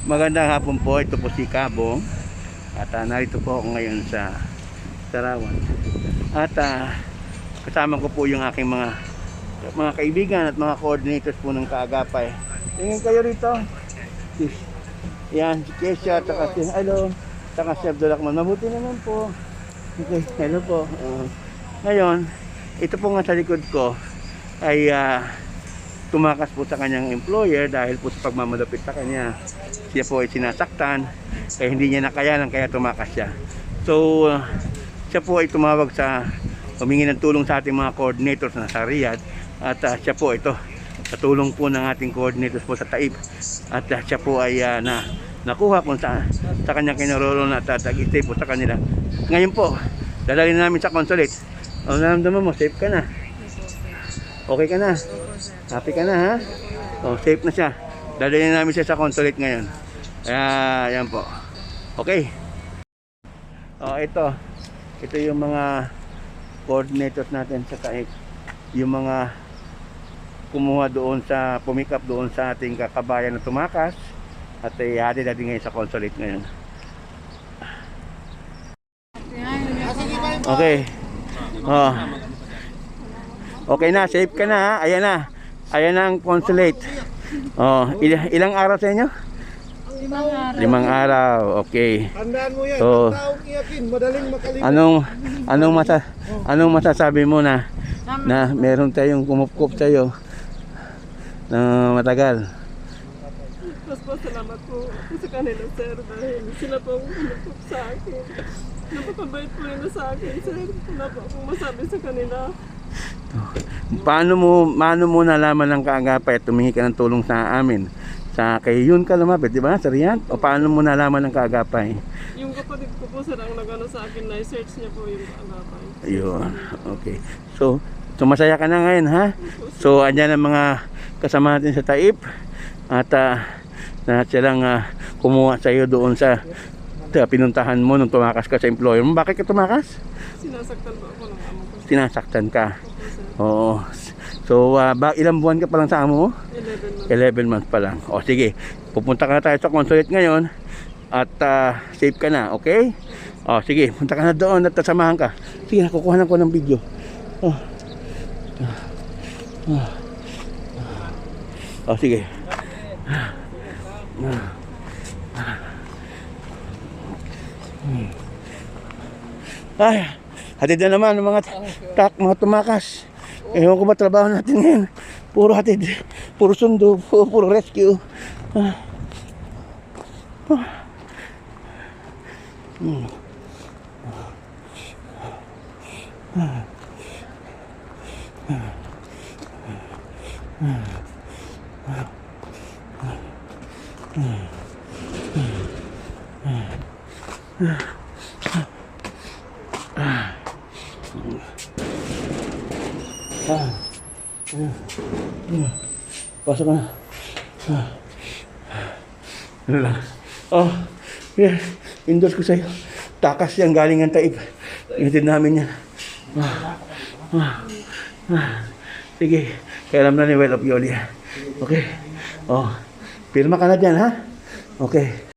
Magandang hapon po, ito po si Kabong. At narito po ako ngayon sa Sarawan. At kasama ko po yung aking mga kaibigan at mga coordinators po ng Kaagapay. Tingin kayo rito. Yan, si Kesha, saka si saka si Abdulrahman. Mabuti naman po. Okay, hello po. Ngayon, ito po nga sa likod ko ay tumakas po sa kanyang employer dahil po sa pagmamalupit sa kanya. Siya po ay sinasaktan kaya hindi niya nakayanan kaya tumakas siya. So siya po ay tumawag humingi ng tulong sa ating mga coordinators na sa Riyadh at siya po ito sa tulong po ng ating coordinators po sa Taib at siya po ay nakuha kung sa kanyang kinaroroonan at tag-stay po sa kanila. Ngayon po dadalhin namin sa consulate. Ano naramdaman mo? Safe ka na? Okay ka na? Happy ka na ha? Safe na siya. Dadalhin namin siya sa consulate ngayon. Kaya yan po. Okay. Ito yung mga coordinators natin sa Taib. Yung mga kumuha doon pumikap doon sa ating kabayan na tumakas at ihatid natin ngayon sa consulate ngayon. Okay. Okay na, safe ka na ha. Ayan na. Ayan na ang consulate. Ilang araw sa inyo? 5 araw. Okay. Tandaan mo yan. So, taong iyakin, madaling makalimutan. anong masasabi mo na meron tayong kumupkup sa'yo na matagal? Mas salamat po sa kanila, sir, dahil sila po ang kumupkup sa akin. Napakabait po nila sa akin, sir. Wala po akong masabi sa kanila. Paano mo nalaman ng Kaagapay at tumingi ka ng tulong sa amin? Kay yun ka lumapit, di ba? Sa Riyadh? O paano mo nalaman ng Kaagapay? Yung kapatid ko po, sir, ang nagano sa akin, na-search niya po yung Kaagapay. Ayun. Okay. So masaya ka na ngayon, ha? So andyan ang mga kasama natin sa Taib at na silang kumuha sa iyo doon sa pinuntahan mo nung tumakas ka sa employer mo. Bakit ka tumakas? Sinasaktan po ako ng amo ko. Sinasaktan ka? Opo, Oo. sir. So ilang buwan ka pa lang sa amo mo? 11 months. 11 months pa lang. O sige, pupunta ka na tayo sa consulate ngayon at safe ka na, okay? O sige, punta ka na doon at samahan ka. Sige, nakukuha ko ng video. O sige. Ay, hatid na naman ng mga tumakas. Ewan ko ba trabaho natin ngayon? Puro hatid, puro sundo, puro rescue. Pasok ka na. Ano lang? Yeah. Endorse ko sa'yo. Takas yan, galing ang Taib. Inatid namin yan. Sige. Kaya alam na ni Well of Yoli. Okay. Pirma ka na dyan, ha? Okay.